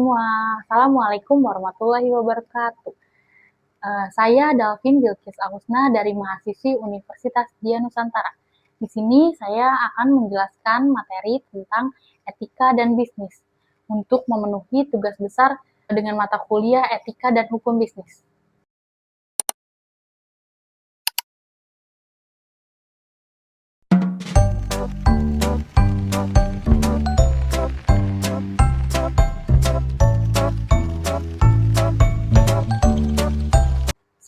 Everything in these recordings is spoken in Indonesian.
semua, Assalamualaikum warahmatullahi wabarakatuh. Saya Dalvin Bilkis Agusna dari mahasiswi Universitas Dia Nusantara. Di sini saya akan menjelaskan materi tentang etika dan bisnis untuk memenuhi tugas besar dengan mata kuliah etika dan hukum bisnis.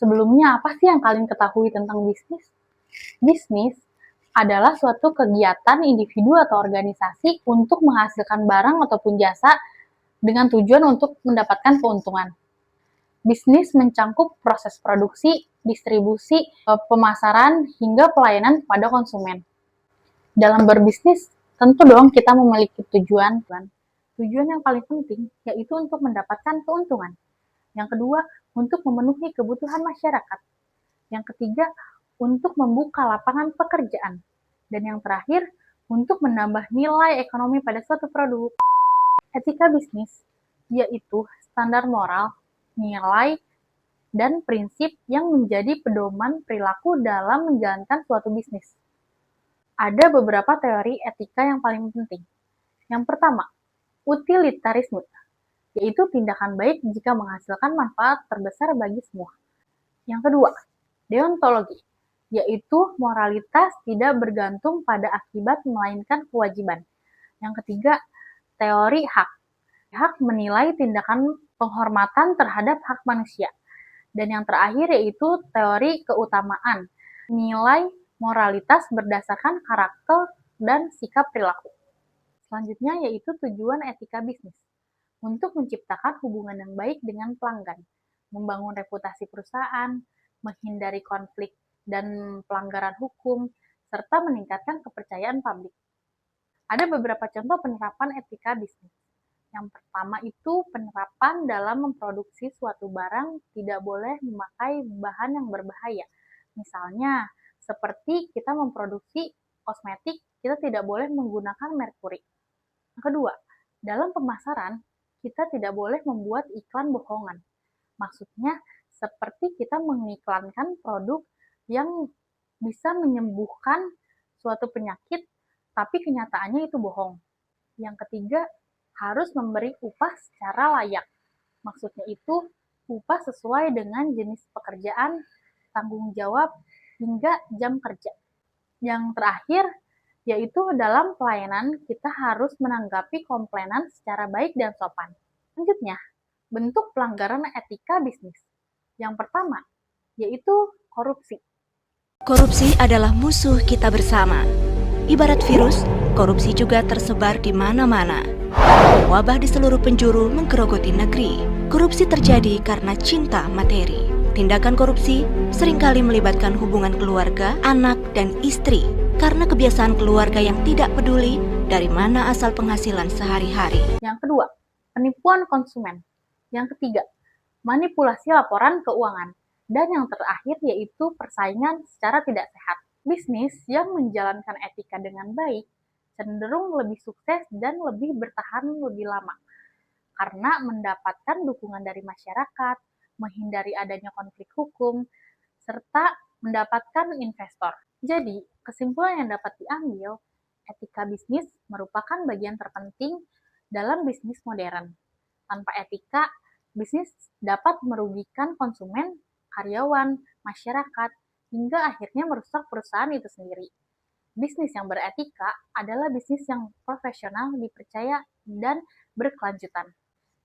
Sebelumnya, apa sih yang kalian ketahui tentang bisnis? Bisnis adalah suatu kegiatan individu atau organisasi untuk menghasilkan barang ataupun jasa dengan tujuan untuk mendapatkan keuntungan. Bisnis mencakup proses produksi, distribusi, pemasaran, hingga pelayanan pada konsumen. Dalam berbisnis, tentu dong kita memiliki tujuan. Tujuan yang paling penting yaitu untuk mendapatkan keuntungan. Yang kedua, untuk memenuhi kebutuhan masyarakat. Yang ketiga, untuk membuka lapangan pekerjaan. Dan yang terakhir, untuk menambah nilai ekonomi pada suatu produk. Etika bisnis yaitu standar moral, nilai, dan prinsip yang menjadi pedoman perilaku dalam menjalankan suatu bisnis. Ada beberapa teori etika yang paling penting. Yang pertama, utilitarisme, yaitu tindakan baik jika menghasilkan manfaat terbesar bagi semua. Yang kedua, deontologi, yaitu moralitas tidak bergantung pada akibat melainkan kewajiban. Yang ketiga, teori hak. Hak menilai tindakan penghormatan terhadap hak manusia. Dan yang terakhir yaitu teori keutamaan, nilai moralitas berdasarkan karakter dan sikap perilaku. Selanjutnya yaitu tujuan etika bisnis, untuk menciptakan hubungan yang baik dengan pelanggan, membangun reputasi perusahaan, menghindari konflik dan pelanggaran hukum, serta meningkatkan kepercayaan publik. Ada beberapa contoh penerapan etika bisnis. Yang pertama itu penerapan dalam memproduksi suatu barang tidak boleh memakai bahan yang berbahaya. Misalnya, seperti kita memproduksi kosmetik, kita tidak boleh menggunakan merkuri. Yang kedua, dalam pemasaran, kita tidak boleh membuat iklan bohongan. Maksudnya, seperti kita mengiklankan produk yang bisa menyembuhkan suatu penyakit, tapi kenyataannya itu bohong. Yang ketiga, harus memberi upah secara layak. Maksudnya itu, upah sesuai dengan jenis pekerjaan, tanggung jawab, hingga jam kerja. Yang terakhir, yaitu dalam pelayanan kita harus menanggapi komplainan secara baik dan sopan. Selanjutnya, bentuk pelanggaran etika bisnis. Yang pertama, yaitu korupsi. Korupsi adalah musuh kita bersama. Ibarat virus, korupsi juga tersebar di mana-mana. Wabah di seluruh penjuru menggerogoti negeri. Korupsi terjadi karena cinta materi. Tindakan korupsi seringkali melibatkan hubungan keluarga, anak, dan istri karena kebiasaan keluarga yang tidak peduli dari mana asal penghasilan sehari-hari. Yang kedua, penipuan konsumen. Yang ketiga, manipulasi laporan keuangan. Dan yang terakhir yaitu persaingan secara tidak sehat. Bisnis yang menjalankan etika dengan baik cenderung lebih sukses dan lebih bertahan lebih lama karena mendapatkan dukungan dari masyarakat, menghindari adanya konflik hukum, serta mendapatkan investor. Jadi, kesimpulan yang dapat diambil, etika bisnis merupakan bagian terpenting dalam bisnis modern. Tanpa etika, bisnis dapat merugikan konsumen, karyawan, masyarakat, hingga akhirnya merusak perusahaan itu sendiri. Bisnis yang beretika adalah bisnis yang profesional, dipercaya, dan berkelanjutan.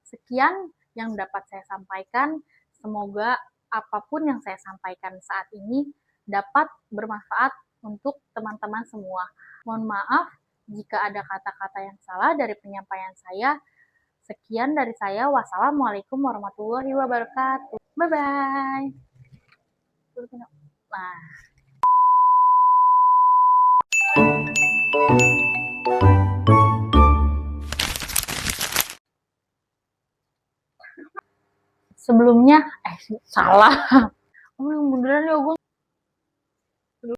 Sekian yang dapat saya sampaikan. Semoga apapun yang saya sampaikan saat ini dapat bermanfaat untuk teman-teman semua. Mohon maaf jika ada kata-kata yang salah dari penyampaian saya. Sekian dari saya. Wassalamualaikum warahmatullahi wabarakatuh. Bye-bye. Nah. Sebelumnya, salah. Oh, beneran ya, gue